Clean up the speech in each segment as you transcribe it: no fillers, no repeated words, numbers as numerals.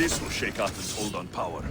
This will shake Athen's hold on power.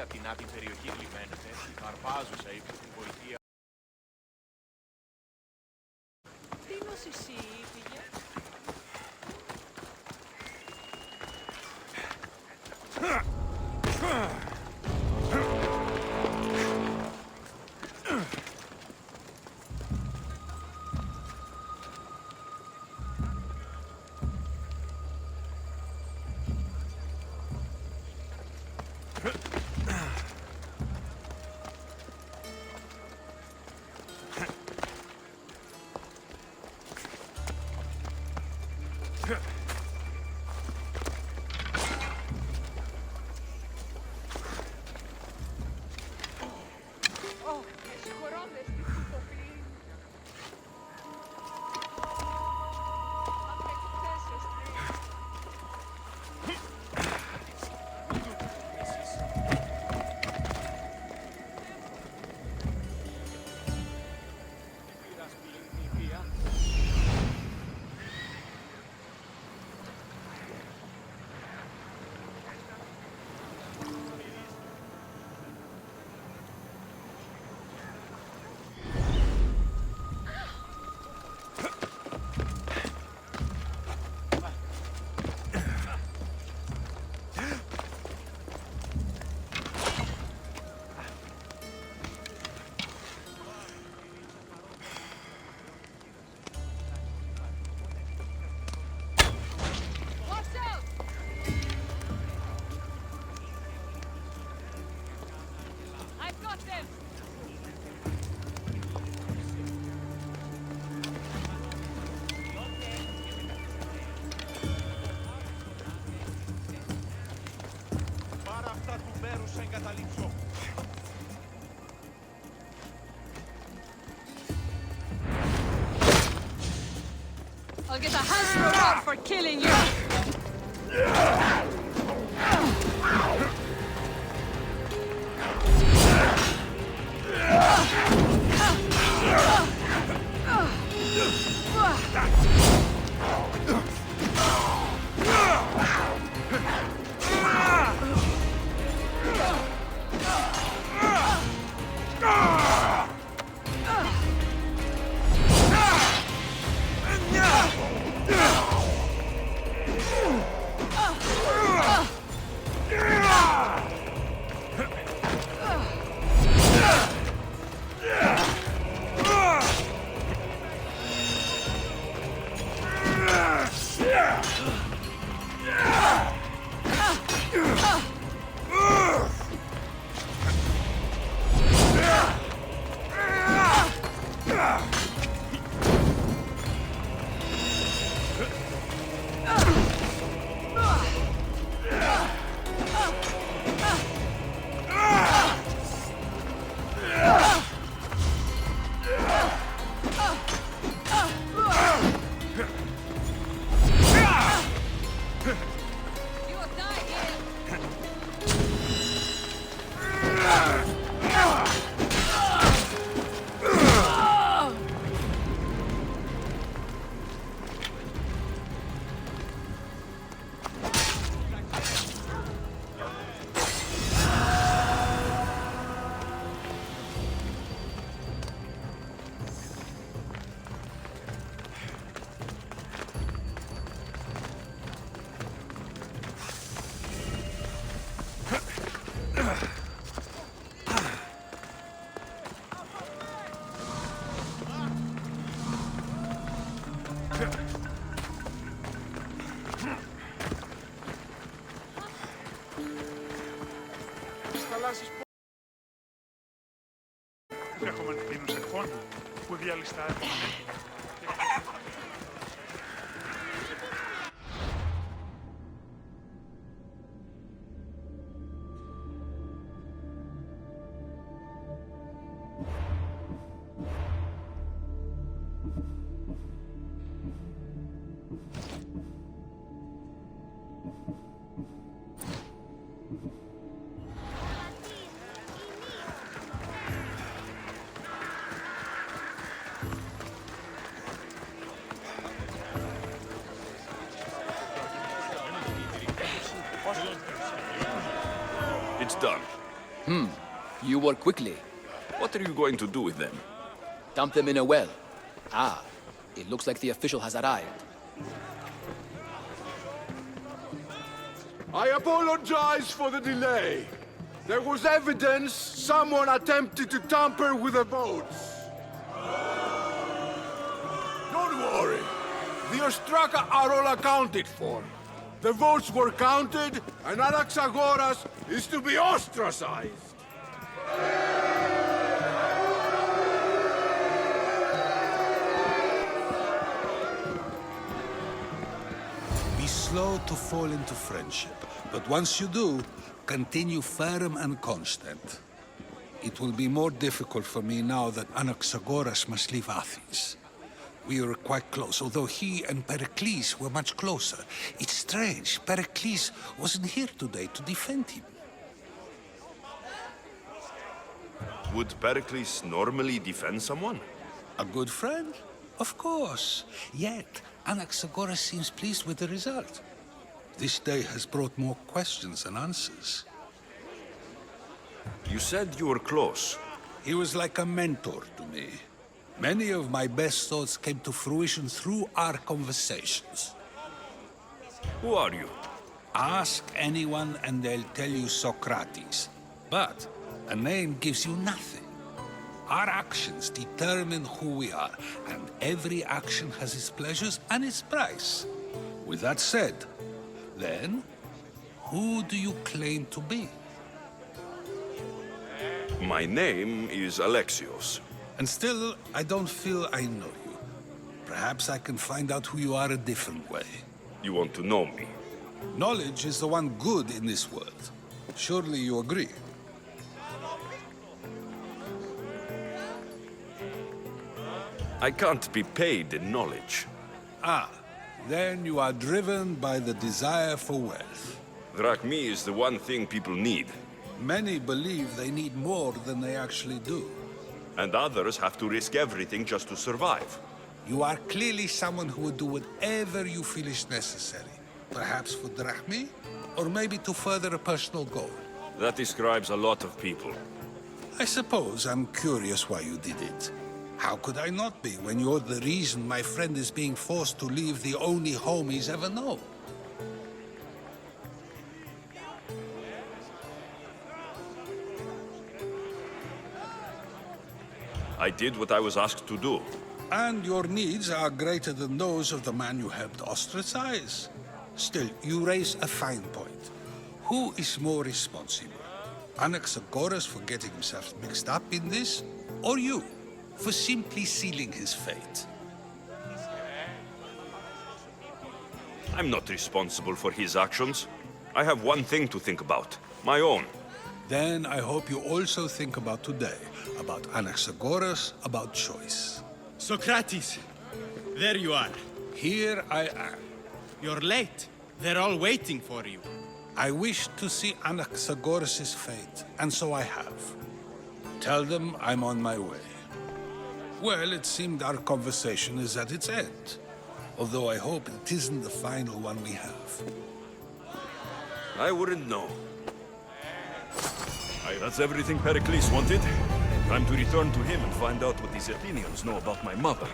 Την άπη περιοχή λιμένεται, η Βαρβάζουσα είπε την βοηθεία. Τι νοσησί πήγε? I'll get a handsome reward for killing you! καταστάσεις ενδεχομένω μείνουν σε χώρο που διαλυστά It's done. You work quickly. What are you going to do with them? Dump them in a well. Ah, it looks like the official has arrived. I apologize for the delay. There was evidence someone attempted to tamper with the votes. Don't worry. The Ostraka are all accounted for. The votes were counted, and Anaxagoras is to be ostracized. Be slow to fall into friendship, but once you do, continue firm and constant. It will be more difficult for me now that Anaxagoras must leave Athens. We were quite close, although he and Pericles were much closer. It's strange, Pericles wasn't here today to defend him. Would Pericles normally defend someone? A good friend? Of course. Yet, Anaxagoras seems pleased with the result. This day has brought more questions than answers. You said you were close. He was like a mentor to me. Many of my best thoughts came to fruition through our conversations. Who are you? Ask anyone and they'll tell you Socrates. But a name gives you nothing. Our actions determine who we are, and every action has its pleasures and its price. With that said, then, who do you claim to be? My name is Alexios. And still, I don't feel I know you. Perhaps I can find out who you are a different way. You want to know me? Knowledge is the one good in this world. Surely you agree? I can't be paid in knowledge. Ah, then you are driven by the desire for wealth. Drachmi is the one thing people need. Many believe they need more than they actually do. And others have to risk everything just to survive. You are clearly someone who would do whatever you feel is necessary. Perhaps for drachmi, or maybe to further a personal goal. That describes a lot of people. I suppose I'm curious why you did it. How could I not be when you're the reason my friend is being forced to leave the only home he's ever known? I did what I was asked to do. And your needs are greater than those of the man you helped ostracize. Still, you raise a fine point. Who is more responsible? Anaxagoras for getting himself mixed up in this, or you, for simply sealing his fate? I'm not responsible for his actions. I have one thing to think about. My own. Then I hope you also think about today. About Anaxagoras, about choice. Socrates! There you are. Here I am. You're late. They're all waiting for you. I wish to see Anaxagoras' fate, and so I have. Tell them I'm on my way. Well, it seemed our conversation is at its end. Although I hope it isn't the final one we have. I wouldn't know. That's everything Pericles wanted. Time to return to him and find out what these Athenians know about my mother.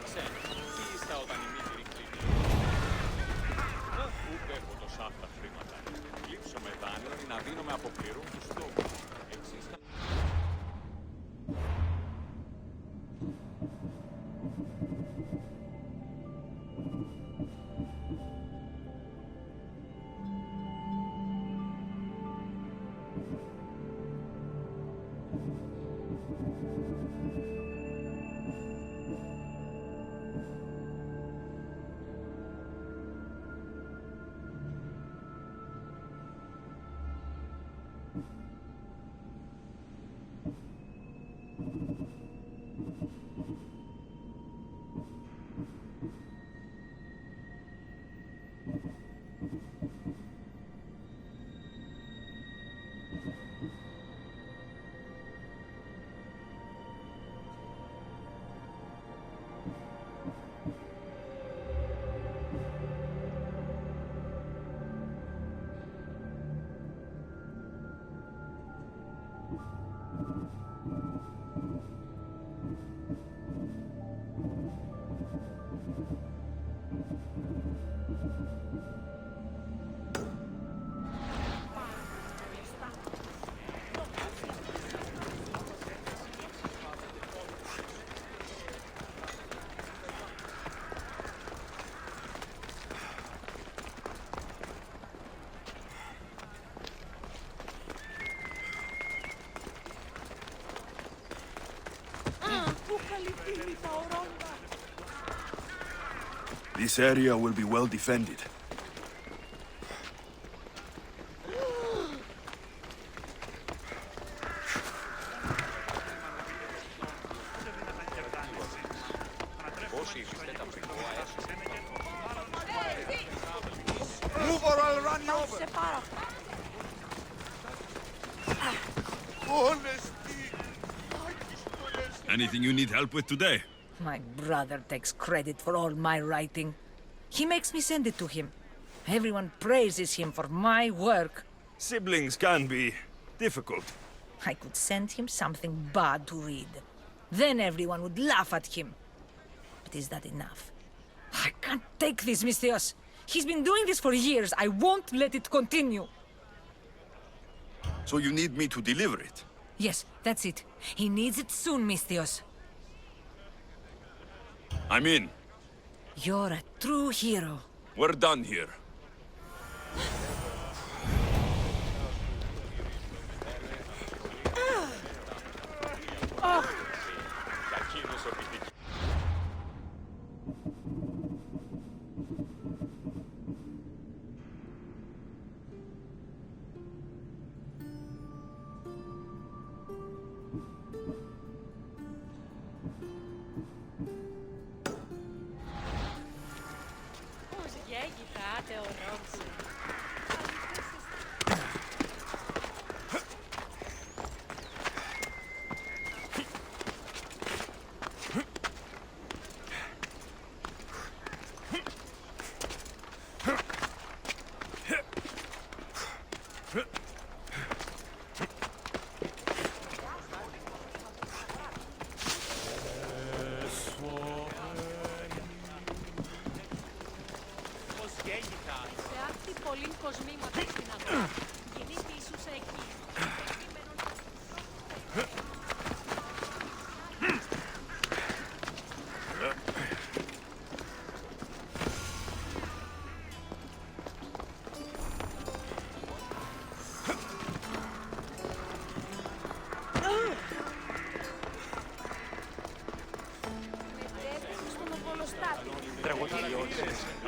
This area will be well defended. Move or I'll run you over! Anything you need help with today? My brother takes credit for all my writing. He makes me send it to him. Everyone praises him for my work. Siblings can be difficult. I could send him something bad to read. Then everyone would laugh at him. But is that enough? I can't take this, Misthios. He's been doing this for years. I won't let it continue. So you need me to deliver it? Yes, that's it. He needs it soon, Misthios. I'm in. You're a true hero. We're done here.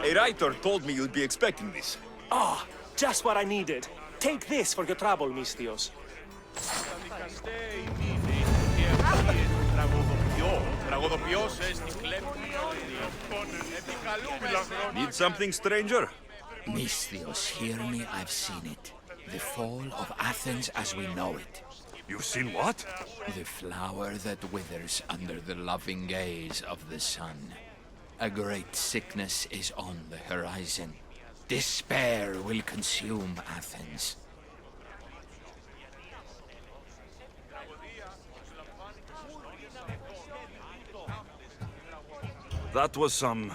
A writer told me you'd be expecting this. Ah, just what I needed. Take this for your trouble, Misthios. Need something, stranger? Misthios, hear me, I've seen it. The fall of Athens as we know it. You've seen what? The flower that withers under the loving gaze of the sun. A great sickness is on the horizon. Despair will consume Athens. That was some,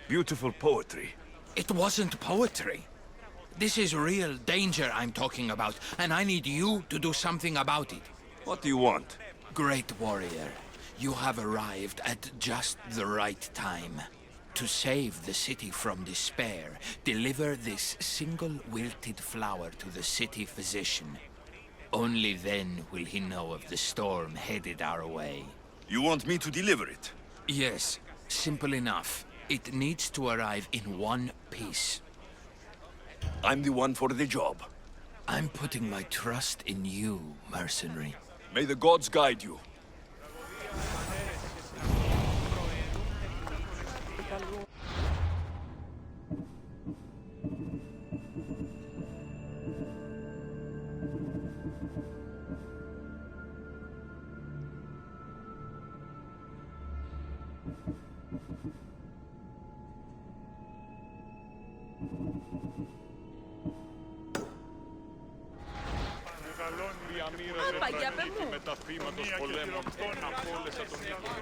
beautiful poetry. It wasn't poetry. This is real danger I'm talking about, and I need you to do something about it. What do you want? Great warrior, you have arrived at just the right time. To save the city from despair, deliver this single wilted flower to the city physician. Only then will he know of the storm headed our way. You want me to deliver it? Yes, simple enough. It needs to arrive in one piece. I'm the one for the job. I'm putting my trust in you, mercenary. May the gods guide you. Με τα θύματα πολέμων απόλυσα τον ήχο.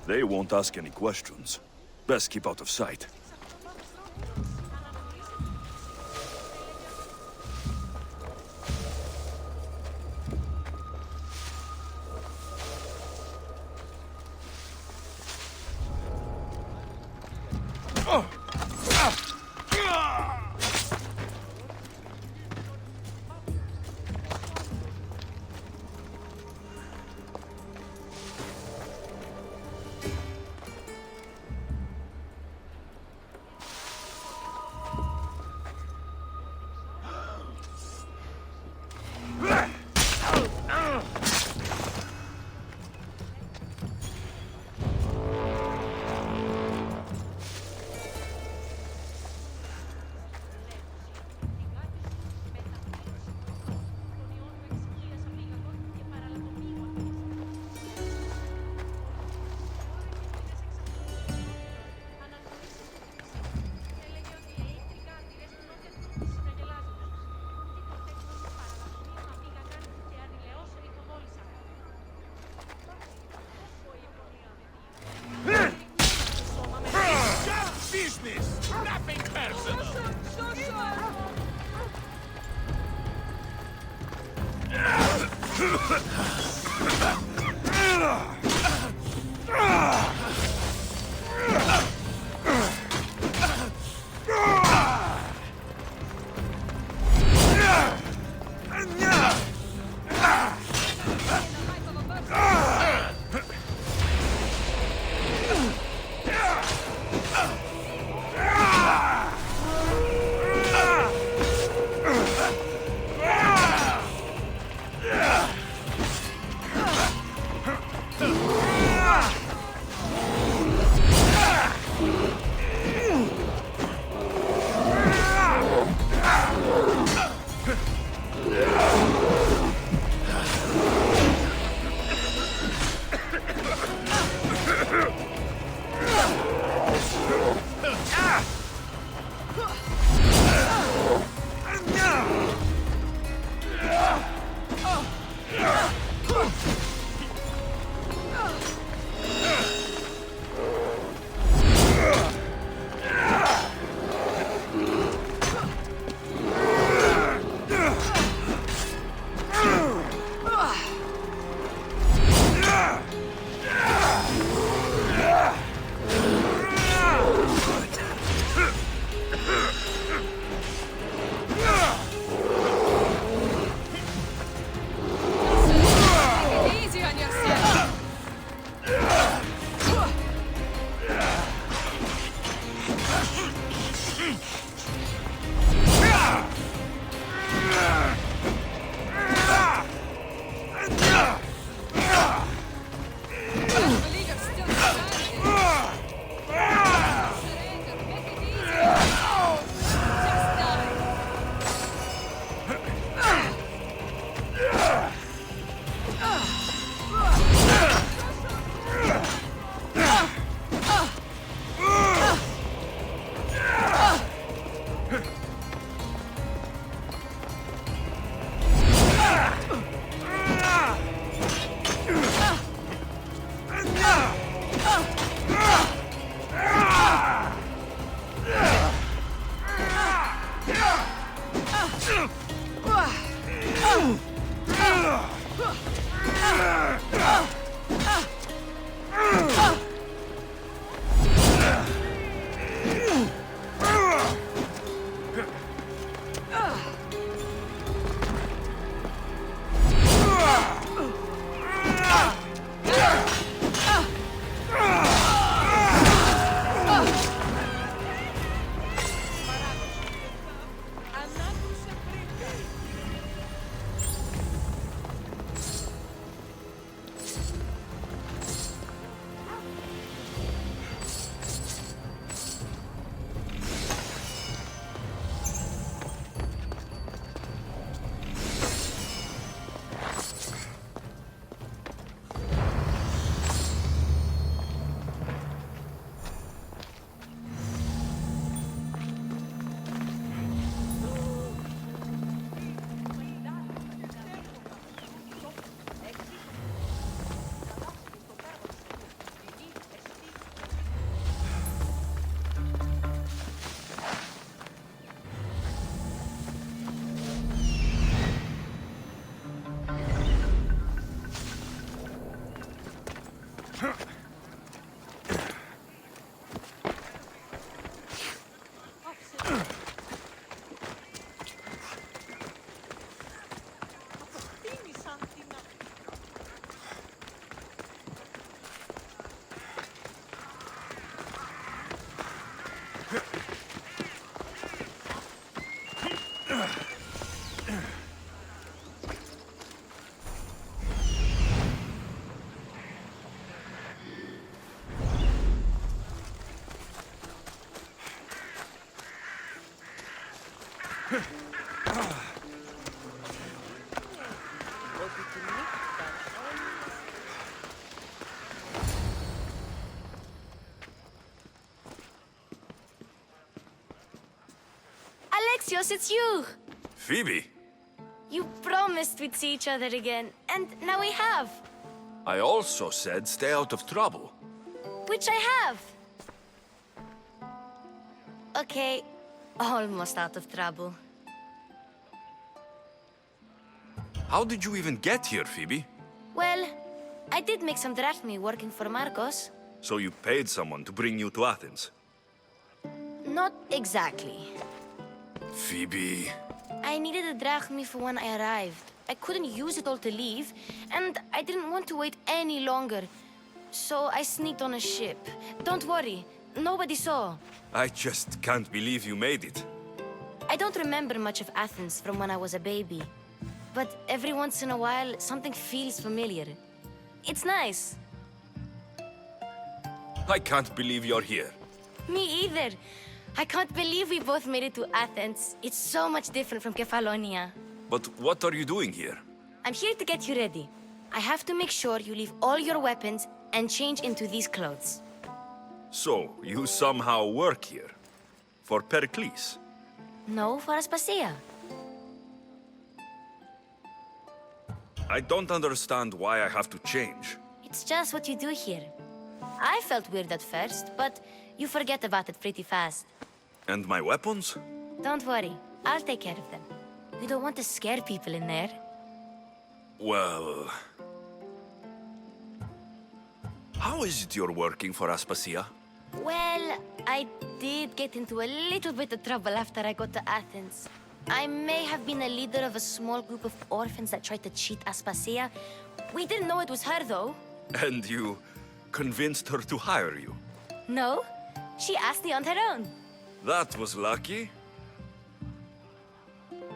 They won't ask any questions. Best keep out of sight. Alexios, it's you! Phoebe, You promised we'd see each other again, and now we have. I also said stay out of trouble. Which I have. Okay, almost out of trouble. How did you even get here, Phoebe? Well, I did make some drachmi working for Marcos. So you paid someone to bring you to Athens? Not exactly. Phoebe... I needed a drachmi for when I arrived. I couldn't use it all to leave, and I didn't want to wait any longer. So I sneaked on a ship. Don't worry, nobody saw. I just can't believe you made it. I don't remember much of Athens from when I was a baby. But every once in a while, something feels familiar. It's nice. I can't believe you're here. Me either. I can't believe we both made it to Athens. It's so much different from Kefalonia. But what are you doing here? I'm here to get you ready. I have to make sure you leave all your weapons and change into these clothes. So, you somehow work here? For Pericles? No, for Aspasia. I don't understand why I have to change. It's just what you do here. I felt weird at first, but you forget about it pretty fast. And my weapons? Don't worry, I'll take care of them. We don't want to scare people in there. Well... How is it you're working for Aspasia? Well, I did get into a little bit of trouble after I got to Athens. I may have been a leader of a small group of orphans that tried to cheat Aspasia. We didn't know it was her, though. And you convinced her to hire you? No, she asked me on her own. That was lucky.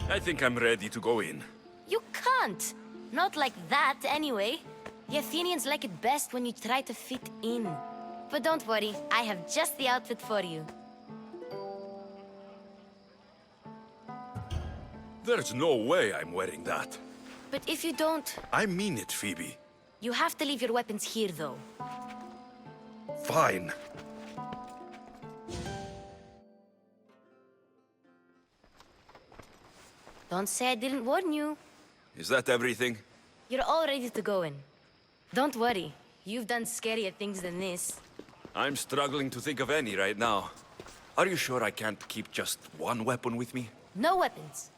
I think I'm ready to go in. You can't. Not like that, anyway. The Athenians like it best when you try to fit in. But don't worry, I have just the outfit for you. There's no way I'm wearing that. But if you don't... I mean it, Phoebe. You have to leave your weapons here, though. Fine. Don't say I didn't warn you. Is that everything? You're all ready to go in. Don't worry, you've done scarier things than this. I'm struggling to think of any right now. Are you sure I can't keep just one weapon with me? No weapons.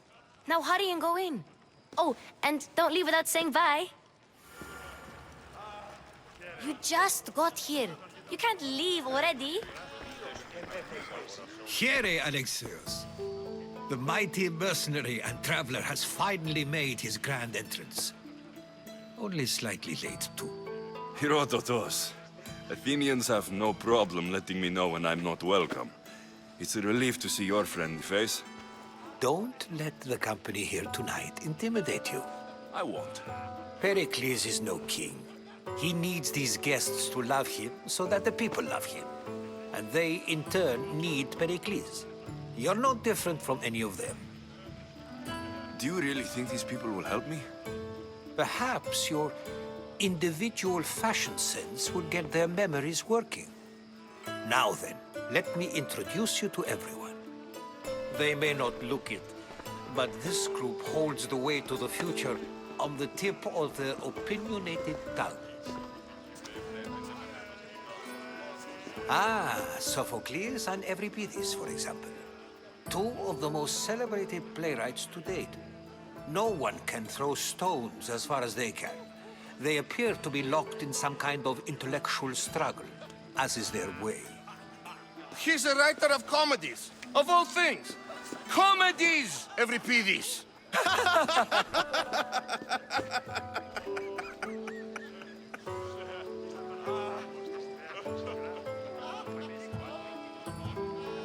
Now hurry and go in. Oh, and don't leave without saying bye. You just got here. You can't leave already. Here, Alexios. The mighty mercenary and traveler has finally made his grand entrance. Only slightly late, too. Herodotos, Athenians have no problem letting me know when I'm not welcome. It's a relief to see your friendly face. Don't let the company here tonight intimidate you. I won't. Pericles is no king. He needs these guests to love him so that the people love him. And they, in turn, need Pericles. You're no different from any of them. Do you really think these people will help me? Perhaps your individual fashion sense will get their memories working. Now then, let me introduce you to everyone. They may not look it, but this group holds the way to the future on the tip of their opinionated tongues. Ah, Sophocles and Euripides, for example. Two of the most celebrated playwrights to date. No one can throw stones as far as they can. They appear to be locked in some kind of intellectual struggle, as is their way. He's a writer of comedies, of all things. Comedies, Euripides.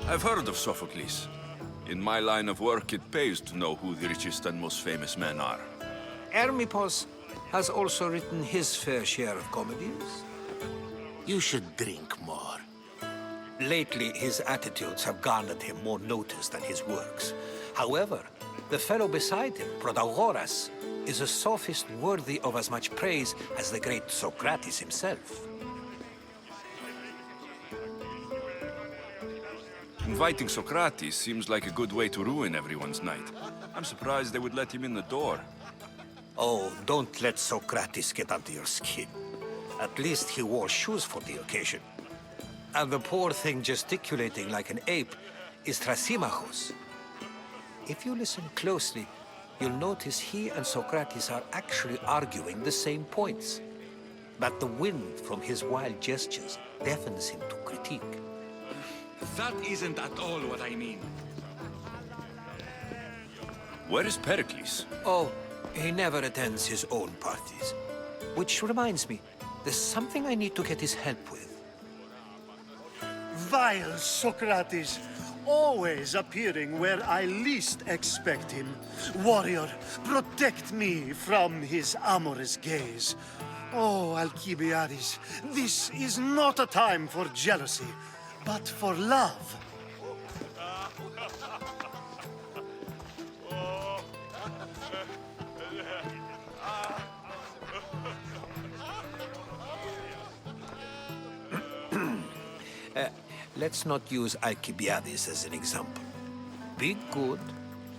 I've heard of Sophocles. In my line of work, it pays to know who the richest and most famous men are. Hermippos has also written his fair share of comedies. You should drink more. Lately, his attitudes have garnered him more notice than his works. However, the fellow beside him, Protagoras, is a sophist worthy of as much praise as the great Socrates himself. Inviting Socrates seems like a good way to ruin everyone's night. I'm surprised they would let him in the door. Oh, don't let Socrates get under your skin. At least he wore shoes for the occasion. And the poor thing gesticulating like an ape is Thrasymachos. If you listen closely, you'll notice he and Socrates are actually arguing the same points. But the wind from his wild gestures deafens him to critique. That isn't at all what I mean. Where is Pericles? Oh, he never attends his own parties. Which reminds me, there's something I need to get his help with. Vile Socrates, always appearing where I least expect him. Warrior, protect me from his amorous gaze. Oh, Alcibiades, this is not a time for jealousy, but for love. Let's not use Alcibiades as an example. Be good,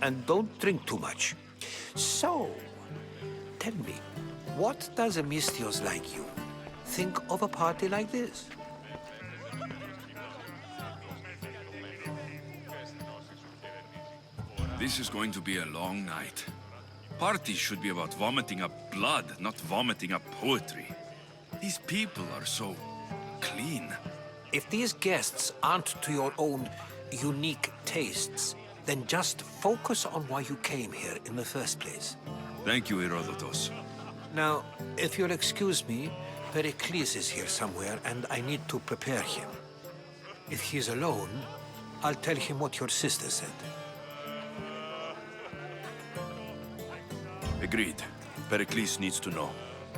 and don't drink too much. So, tell me, what does a Misthios like you think of a party like this? This is going to be a long night. Parties should be about vomiting up blood, not vomiting up poetry. These people are so clean. If these guests aren't to your own unique tastes, then just focus on why you came here in the first place. Thank you, Herodotos. Now, if you'll excuse me, Pericles is here somewhere, and I need to prepare him. If he's alone, I'll tell him what your sister said. Agreed. Pericles needs to know.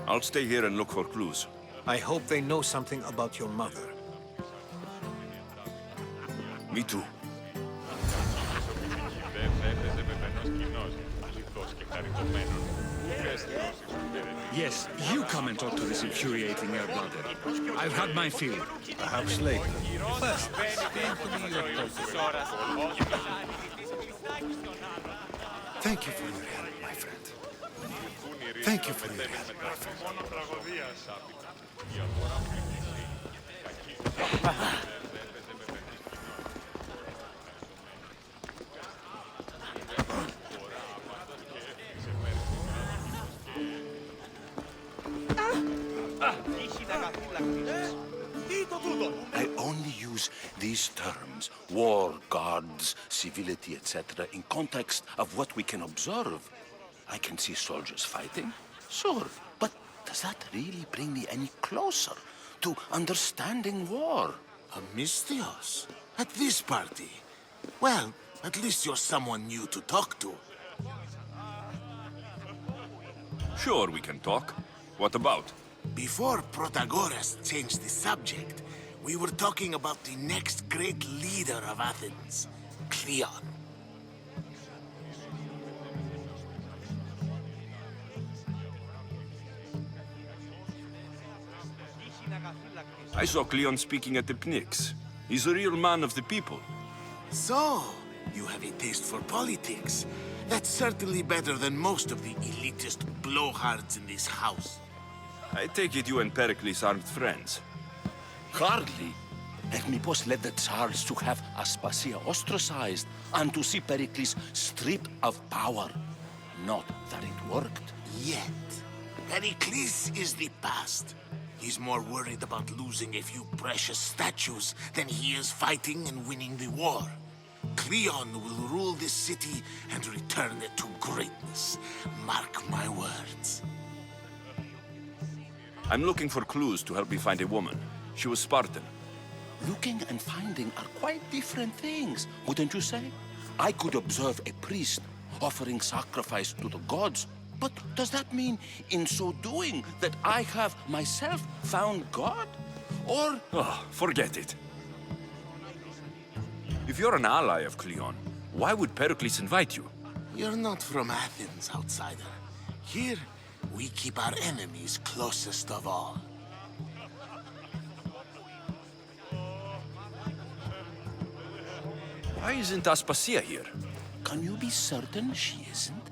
I'll stay here and look for clues. I hope they know something about your mother. Me too. Yes, you come and talk to this infuriating air-blooded. I've had my fill. Perhaps later. First, explain to me your purpose. Thank you for your help, my friend. Thank you for your help, my friend. these terms, war, gods, civility, etc., in context of what we can observe. I can see soldiers fighting, sure, but does that really bring me any closer to understanding war? Amistios? At this party? Well, at least you're someone new to talk to. Sure, we can talk. What about? Before Protagoras changed the subject, we were talking about the next great leader of Athens, Cleon. I saw Cleon speaking at the picnics. He's a real man of the people. So, you have a taste for politics. That's certainly better than most of the elitist blowhards in this house. I take it you and Pericles aren't friends. Hardly. Hermippos led the Tsars to have Aspasia ostracized and to see Pericles stripped of power. Not that it worked. Yet, Pericles is the past. He's more worried about losing a few precious statues than he is fighting and winning the war. Cleon will rule this city and return it to greatness. Mark my words. I'm looking for clues to help me find a woman. She was Spartan. Looking and finding are quite different things, wouldn't you say? I could observe a priest offering sacrifice to the gods, but does that mean, in so doing, that I have myself found God? Or... Oh, forget it. If you're an ally of Cleon, why would Pericles invite you? You're not from Athens, outsider. Here, we keep our enemies closest of all. Why isn't Aspasia here? Can you be certain she isn't?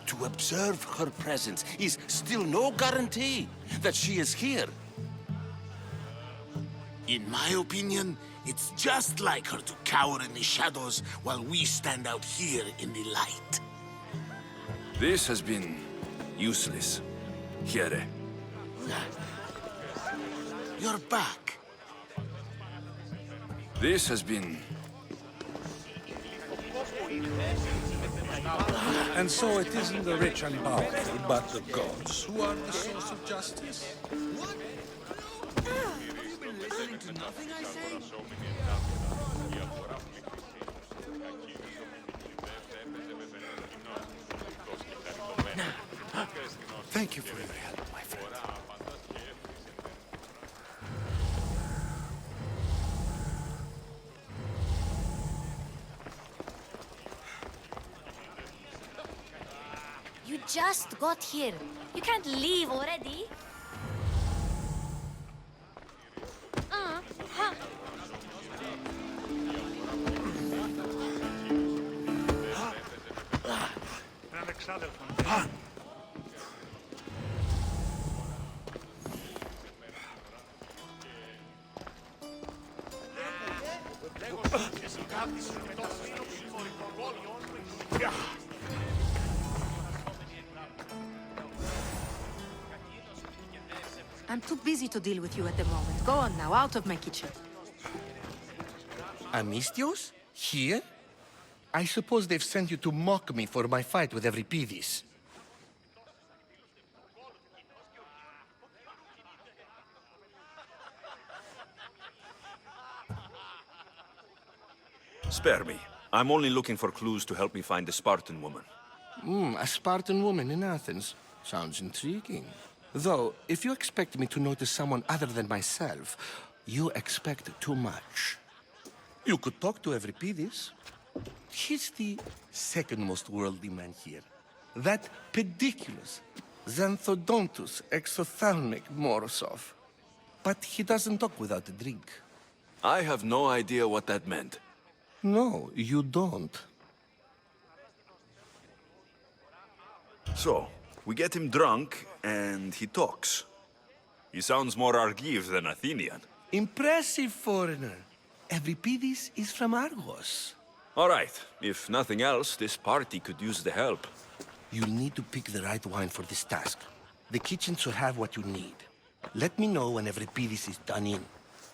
To observe her presence is still no guarantee that she is here. In my opinion, it's just like her to cower in the shadows while we stand out here in the light. This has been useless. Here. You're back. This has been... And so it isn't the rich and powerful, but the gods who are the source of justice? What? You've been listening to nothing I say? Thank you for your help, my friend. You just got here. You can't leave already. Έναν εξάδελφο. I'm too busy to deal with you at the moment. Go on now, out of my kitchen. Amistios? Here? I suppose they've sent you to mock me for my fight with Euripides. Spare me. I'm only looking for clues to help me find a Spartan woman. A Spartan woman in Athens. Sounds intriguing. Though, if you expect me to notice someone other than myself, you expect too much. You could talk to Euripides. He's the second most worldly man here. That pediculous, xanthodontus exophthalmic Morosov. But he doesn't talk without a drink. I have no idea what that meant. No, you don't. So, we get him drunk, and he talks. He sounds more Argive than Athenian. Impressive, foreigner. Euripides is from Argos. All right. If nothing else, this party could use the help. You'll need to pick the right wine for this task. The kitchen should have what you need. Let me know when Euripides is done in.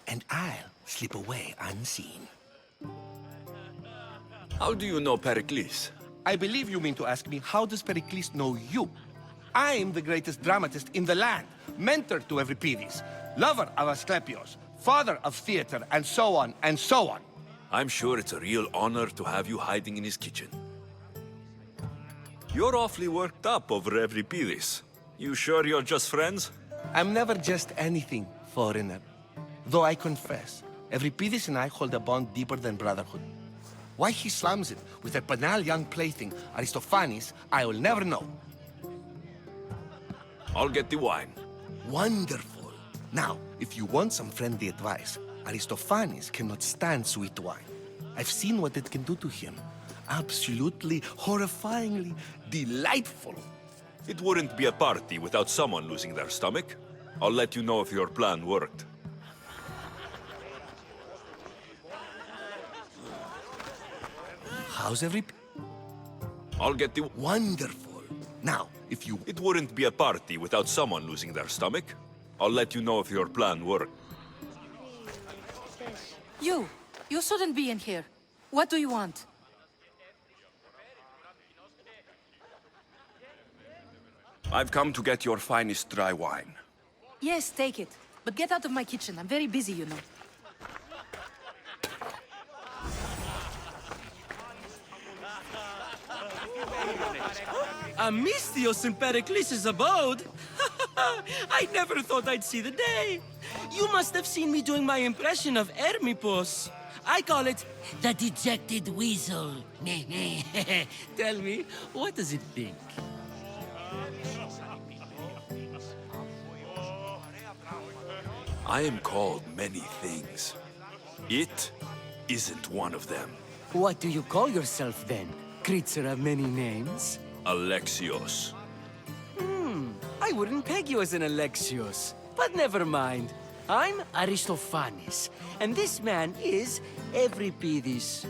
and I'll slip away unseen. How do you know Pericles? I believe you mean to ask me, how does Pericles know you? I'm the greatest dramatist in the land, mentor to Euripides, lover of Asclepius, father of theater, and so on, and so on. I'm sure it's a real honor to have you hiding in his kitchen. You're awfully worked up over Euripides. You sure you're just friends? I'm never just anything, foreigner. Though I confess, Euripides and I hold a bond deeper than brotherhood. Why he slams it with that banal young plaything, Aristophanes, I will never know. I'll get the wine. Wonderful. Now, if you want some friendly advice, Aristophanes cannot stand sweet wine. I've seen what it can do to him. Absolutely, horrifyingly delightful. It wouldn't be a party without someone losing their stomach. I'll let you know if your plan worked. How's every... I'll get the... Wonderful. Now, if you... It wouldn't be a party without someone losing their stomach. I'll let you know if your plan worked. You shouldn't be in here. What do you want? I've come to get your finest dry wine. Yes, take it. But get out of my kitchen. I'm very busy, you know. Misthios in Pericles' abode? I never thought I'd see the day. You must have seen me doing my impression of Hermippus. I call it the dejected weasel. Tell me, what does it think? I am called many things. It isn't one of them. What do you call yourself then? Creature of many names? Alexios. I wouldn't peg you as an Alexios. But never mind. I'm Aristophanes, and this man is Euripides.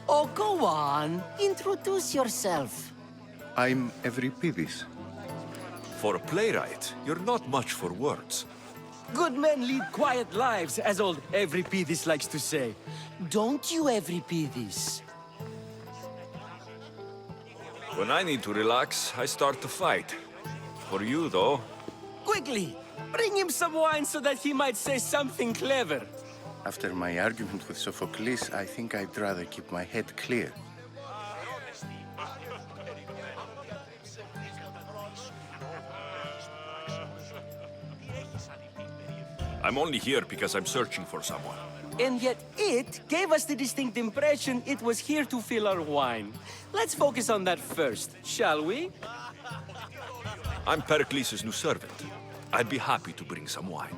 Oh, go on. Introduce yourself. I'm Euripides. For a playwright, you're not much for words. Good men lead quiet lives, as old Euripides likes to say. Don't you, Euripides? When I need to relax, I start to fight. For you, though... Quickly! Bring him some wine so that he might say something clever. After my argument with Sophocles, I think I'd rather keep my head clear. I'm only here because I'm searching for someone. And yet it gave us the distinct impression it was here to fill our wine. Let's focus on that first, shall we? I'm Pericles' new servant. I'd be happy to bring some wine.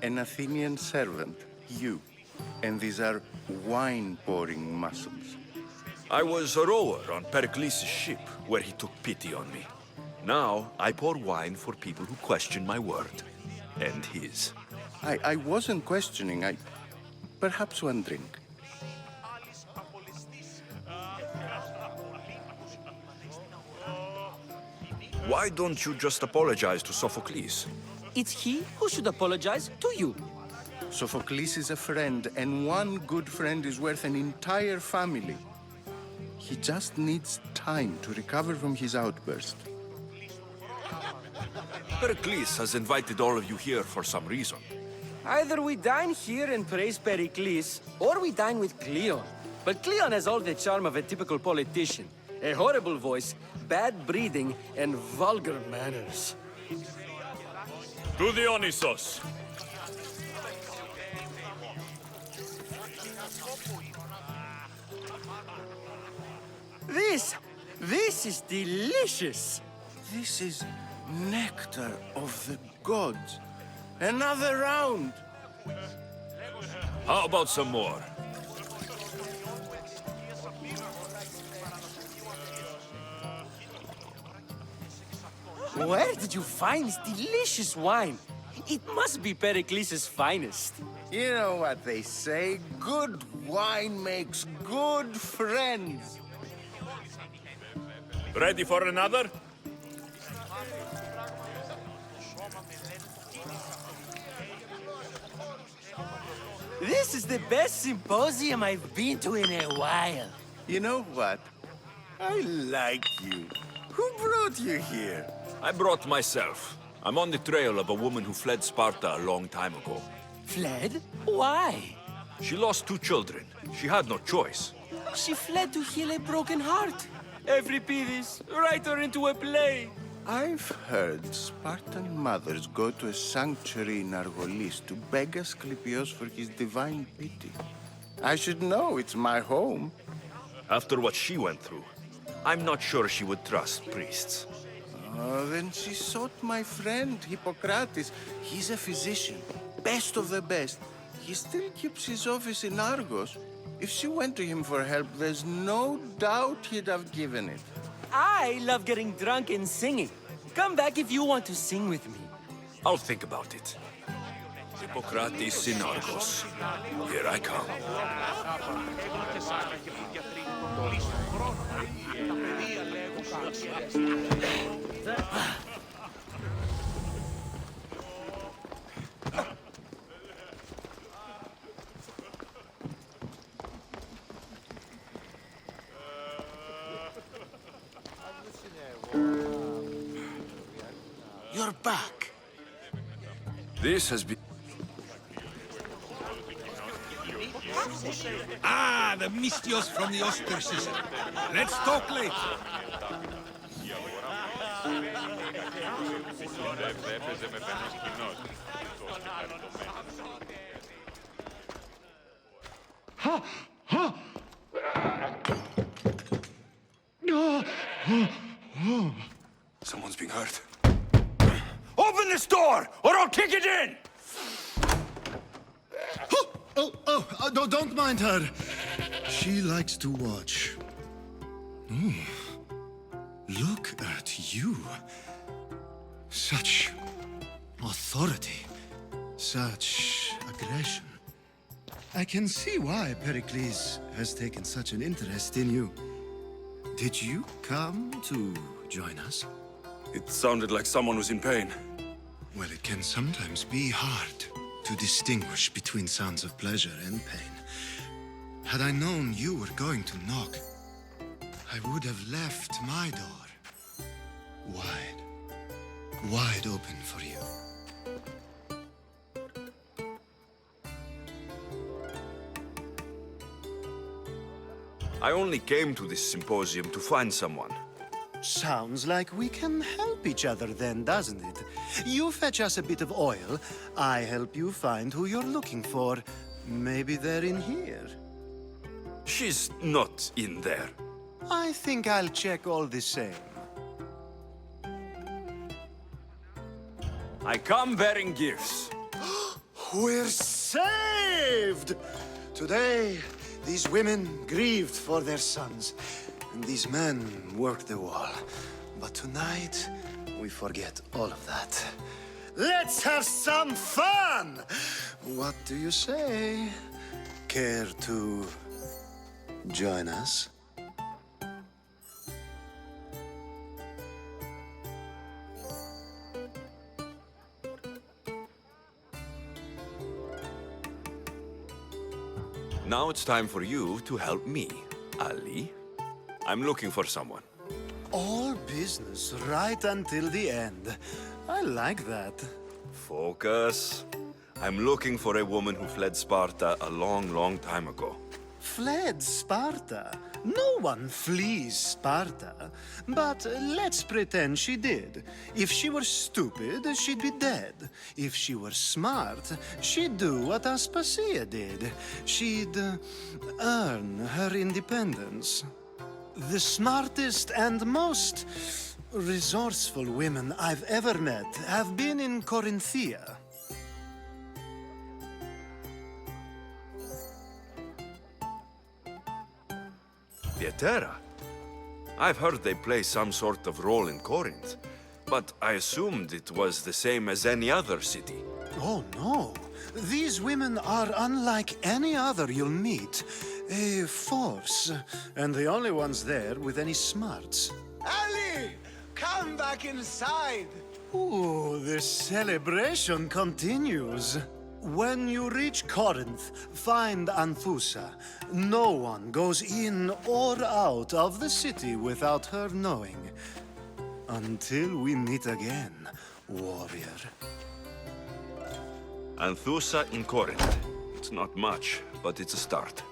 An Athenian servant, you. And these are wine-pouring muscles. I was a rower on Pericles' ship, where he took pity on me. Now, I pour wine for people who question my word. And his. I wasn't questioning, Perhaps one drink. Why don't you just apologize to Sophocles? It's he who should apologize to you. Sophocles is a friend, and one good friend is worth an entire family. He just needs time to recover from his outburst. Pericles has invited all of you here for some reason. Either we dine here and praise Pericles, or we dine with Cleon. But Cleon has all the charm of a typical politician. A horrible voice, bad breeding, and vulgar manners. To Dionysos! This is delicious! This is nectar of the gods. Another round! How about some more? Where did you find this delicious wine? It must be Pericles' finest. You know what they say, good wine makes good friends. Ready for another? This is the best symposium I've been to in a while. You know what? I like you. Who brought you here? I brought myself. I'm on the trail of a woman who fled Sparta a long time ago. Fled? Why? She lost 2 children. She had no choice. She fled to heal a broken heart. Every Pidis, write her into a play. I've heard Spartan mothers go to a sanctuary in Argolis to beg Asclepios for his divine pity. I should know, it's my home. After what she went through, I'm not sure she would trust priests. Oh, then she sought my friend, Hippocrates. He's a physician, best of the best. He still keeps his office in Argos. If she went to him for help, there's no doubt he'd have given it. I love getting drunk and singing. Come back if you want to sing with me. I'll think about it. Hippocrates in Argos. Here I come. You're back. This has been... Ah, the Mystios from the ostracism. Let's talk later. Ha! Ha! Someone's being hurt. Open this door, or I'll kick it in! Don't mind her. She likes to watch. Look at you. Such authority. Such aggression. I can see why Pericles has taken such an interest in you. Did you come to join us? It sounded like someone was in pain. Well, it can sometimes be hard to distinguish between sounds of pleasure and pain. Had I known you were going to knock, I would have left my door wide open for you. I only came to this symposium to find someone. Sounds like we can help each other then, doesn't it? You fetch us a bit of oil, I help you find who you're looking for. Maybe they're in here. She's not in there. I think I'll check all the same. I come bearing gifts. We're saved! Today, these women grieved for their sons, and these men worked the wall. But tonight, we forget all of that. Let's have some fun! What do you say? Care to join us? Now it's time for you to help me, Ali. I'm looking for someone. All business right until the end. I like that. Focus. I'm looking for a woman who fled Sparta a long, long time ago. Fled Sparta? No one flees Sparta. But let's pretend she did. If she were stupid, she'd be dead. If she were smart, she'd do what Aspasia did. She'd earn her independence. The smartest and most resourceful women I've ever met have been in Corinthia. Pieterra? I've heard they play some sort of role in Corinth, but I assumed it was the same as any other city. Oh, no. These women are unlike any other you'll meet. A force, and the only ones there with any smarts. Ali! Come back inside! Ooh, the celebration continues. When you reach Corinth, find Anthusa. No one goes in or out of the city without her knowing. Until we meet again, warrior. Anthusa in Corinth. It's not much, but it's a start.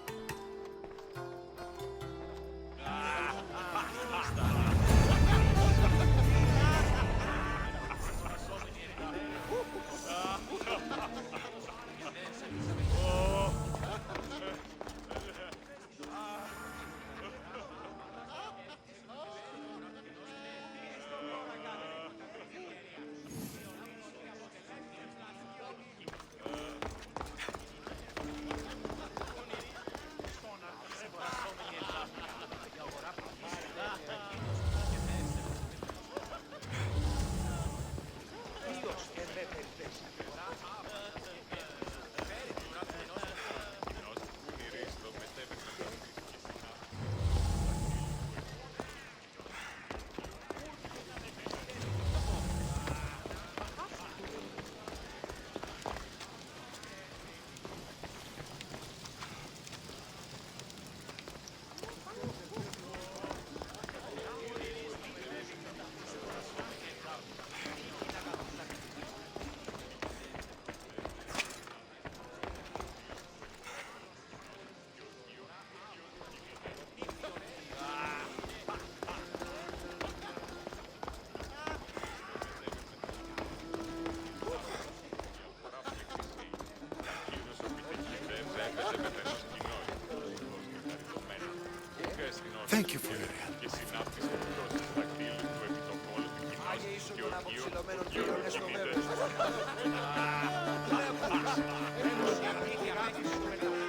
Thank you for your help.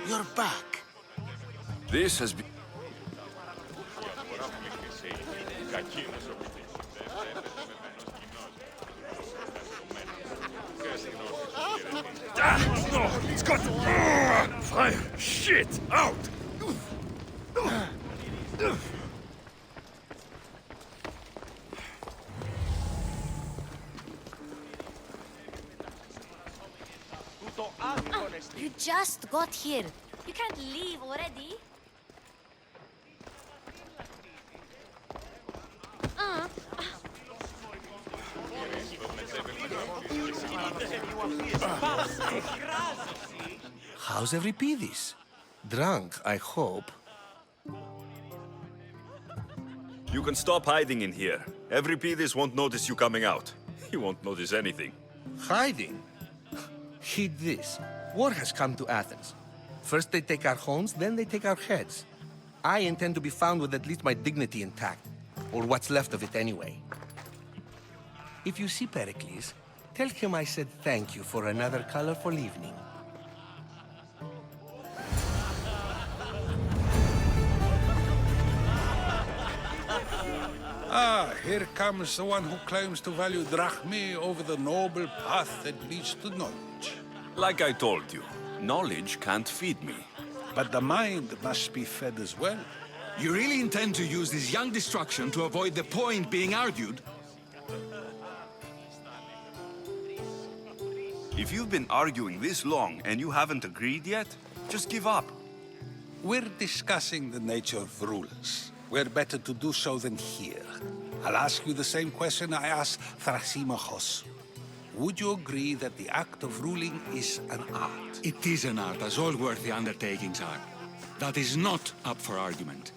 You're back. This has been... No! It's got... Fire! Shit! Out! You just got here. You can't leave already. How's Euripidis? Drunk, I hope. You can stop hiding in here. Euripidis won't notice you coming out. He won't notice anything. Hiding? Heed this. War has come to Athens. First they take our homes, then they take our heads. I intend to be found with at least my dignity intact. Or what's left of it anyway. If you see Pericles, tell him I said thank you for another colorful evening. Ah, here comes the one who claims to value drachmae over the noble path that leads to knowledge. Like I told you, knowledge can't feed me. But the mind must be fed as well. You really intend to use this young destruction to avoid the point being argued? If you've been arguing this long and you haven't agreed yet, just give up. We're discussing the nature of rulers. Where better to do so than here? I'll ask you the same question I asked Thrasymachos. Would you agree that the act of ruling is an art? It is an art, as all worthy undertakings are. That is not up for argument.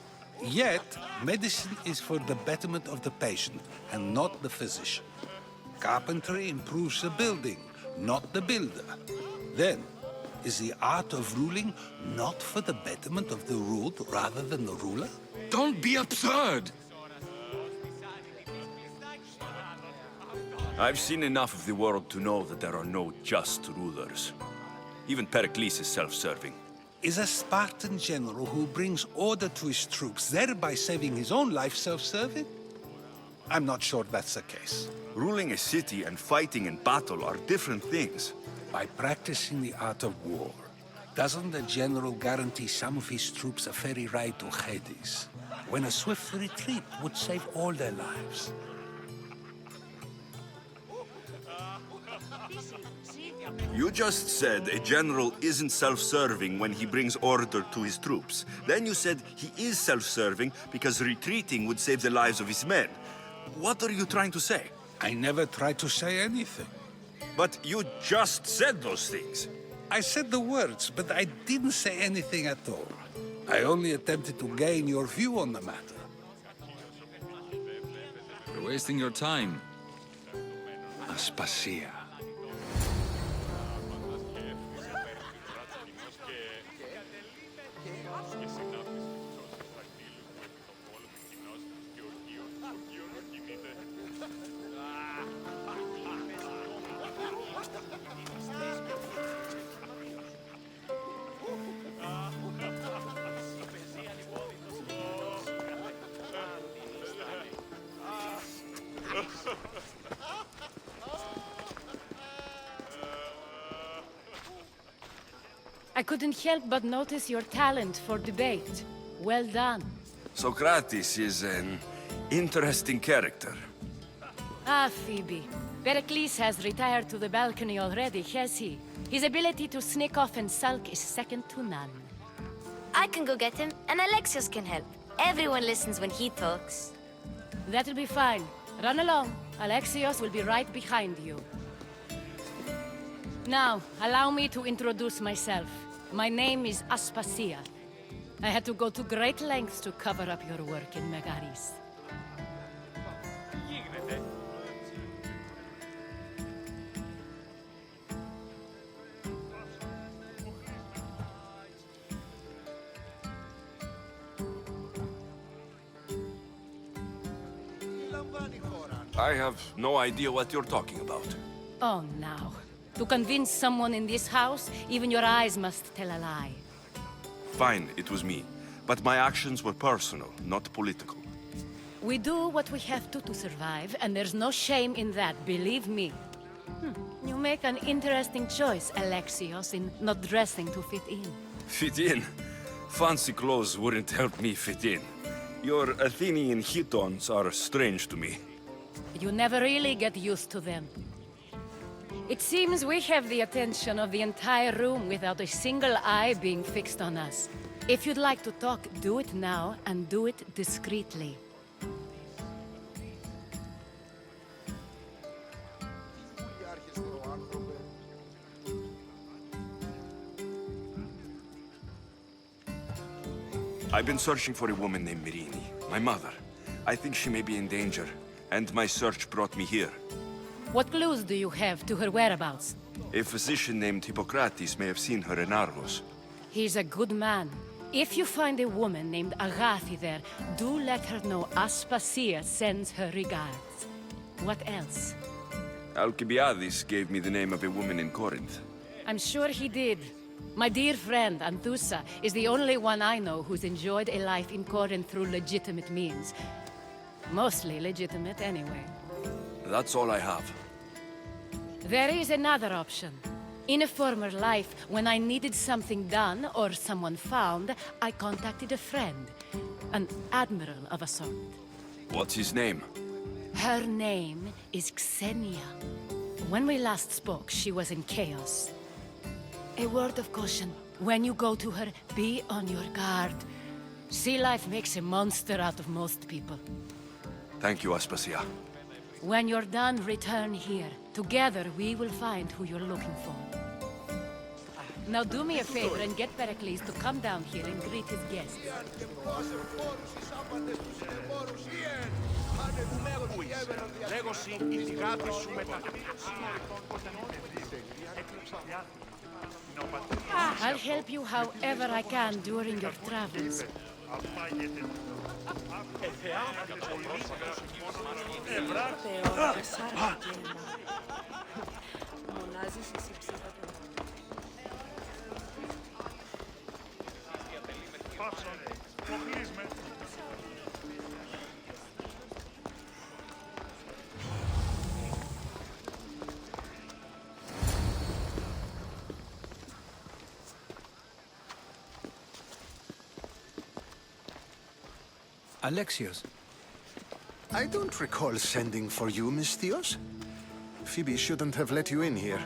Yet, medicine is for the betterment of the patient, and not the physician. Carpentry improves the building, not the builder. Then, is the art of ruling not for the betterment of the ruled rather than the ruler? Don't be absurd! I've seen enough of the world to know that there are no just rulers. Even Pericles is self-serving. Is a Spartan general who brings order to his troops, thereby saving his own life, self-serving? I'm not sure that's the case. Ruling a city and fighting in battle are different things. By practicing the art of war, doesn't the general guarantee some of his troops a ferry ride to Hades, when a swift retreat would save all their lives? You just said a general isn't self-serving when he brings order to his troops. Then you said he is self-serving because retreating would save the lives of his men. What are you trying to say? I never tried to say anything. But you just said those things. I said the words, but I didn't say anything at all. I only attempted to gain your view on the matter. You're wasting your time. Aspasia. I couldn't help but notice your talent for debate. Well done. Socrates is an interesting character. Ah, Phoebe. Pericles has retired to the balcony already, has he? His ability to sneak off and sulk is second to none. I can go get him, and Alexios can help. Everyone listens when he talks. That'll be fine. Run along. Alexios will be right behind you. Now, allow me to introduce myself. My name is Aspasia. I had to go to great lengths to cover up your work in Megaris. I have no idea what you're talking about. Oh, now. To convince someone in this house, even your eyes must tell a lie. Fine, it was me. But my actions were personal, not political. We do what we have to survive, and there's no shame in that, believe me. You make an interesting choice, Alexios, in not dressing to fit in. Fit in? Fancy clothes wouldn't help me fit in. Your Athenian chitons are strange to me. You never really get used to them. It seems we have the attention of the entire room without a single eye being fixed on us. If you'd like to talk, do it now, and do it discreetly. I've been searching for a woman named Mirini, my mother. I think she may be in danger, and my search brought me here. What clues do you have to her whereabouts? A physician named Hippocrates may have seen her in Argos. He's a good man. If you find a woman named Agathi there, do let her know Aspasia sends her regards. What else? Alcibiades gave me the name of a woman in Corinth. I'm sure he did. My dear friend, Anthusa, is the only one I know who's enjoyed a life in Corinth through legitimate means. Mostly legitimate, anyway. That's all I have. There is another option. In a former life, when I needed something done or someone found, I contacted a friend. An admiral of a sort. What's his name? Her name is Xenia. When we last spoke, she was in chaos. A word of caution. When you go to her, be on your guard. Sea life makes a monster out of most people. Thank you, Aspasia. When you're done, return here. Together, we will find who you're looking for. Now do me a favor and get Pericles to come down here and greet his guests. I'll help you however I can during your travels. Alexios. I don't recall sending for you, Mistios. Phoebe shouldn't have let you in here.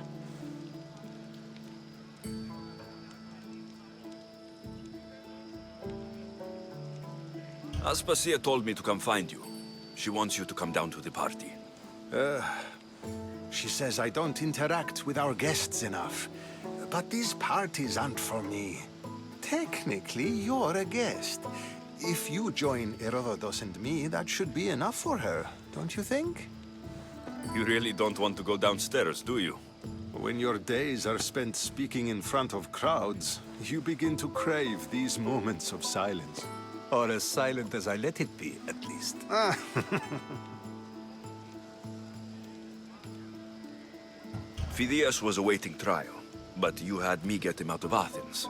Aspasia told me to come find you. She wants you to come down to the party. She says I don't interact with our guests enough. But these parties aren't for me. Technically, you're a guest. If you join Herodotus and me, that should be enough for her, don't you think? You really don't want to go downstairs, do you? When your days are spent speaking in front of crowds, you begin to crave these moments of silence. Or as silent as I let it be, at least. Phidias was awaiting trial, but you had me get him out of Athens.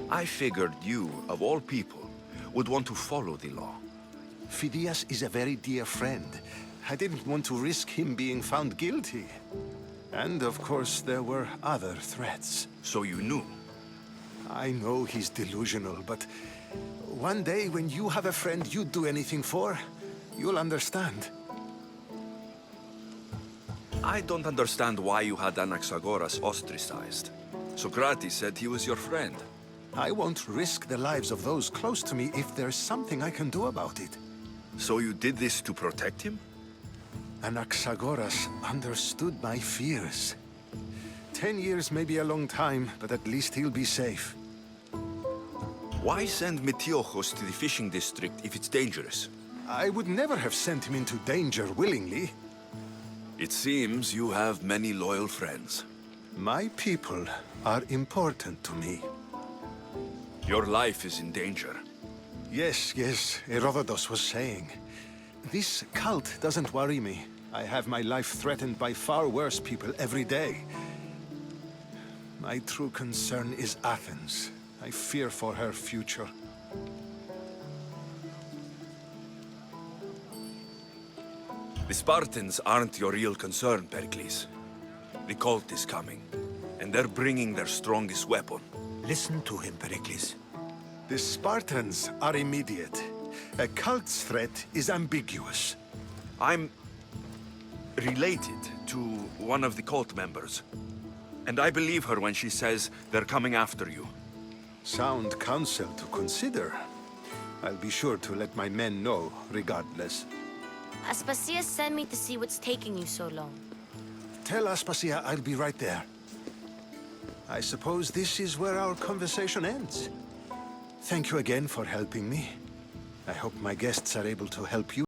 I figured you, of all people, would want to follow the law. Phidias is a very dear friend. I didn't want to risk him being found guilty. And of course, there were other threats. So you knew? I know he's delusional, but one day when you have a friend you'd do anything for, you'll understand. I don't understand why you had Anaxagoras ostracized. Socrates said he was your friend. I won't risk the lives of those close to me if there's something I can do about it. So you did this to protect him? Anaxagoras understood my fears. 10 years may be a long time, but at least he'll be safe. Why send Metiochos to the fishing district if it's dangerous? I would never have sent him into danger willingly. It seems you have many loyal friends. My people are important to me. Your life is in danger. Yes, Herodotus was saying. This cult doesn't worry me. I have my life threatened by far worse people every day. My true concern is Athens. I fear for her future. The Spartans aren't your real concern, Pericles. The cult is coming, and they're bringing their strongest weapon. Listen to him, Pericles. The Spartans are immediate. A cult's threat is ambiguous. I'm related to one of the cult members. And I believe her when she says they're coming after you. Sound counsel to consider. I'll be sure to let my men know, regardless. Aspasia sent me to see what's taking you so long. Tell Aspasia I'll be right there. I suppose this is where our conversation ends. Thank you again for helping me. I hope my guests are able to help you.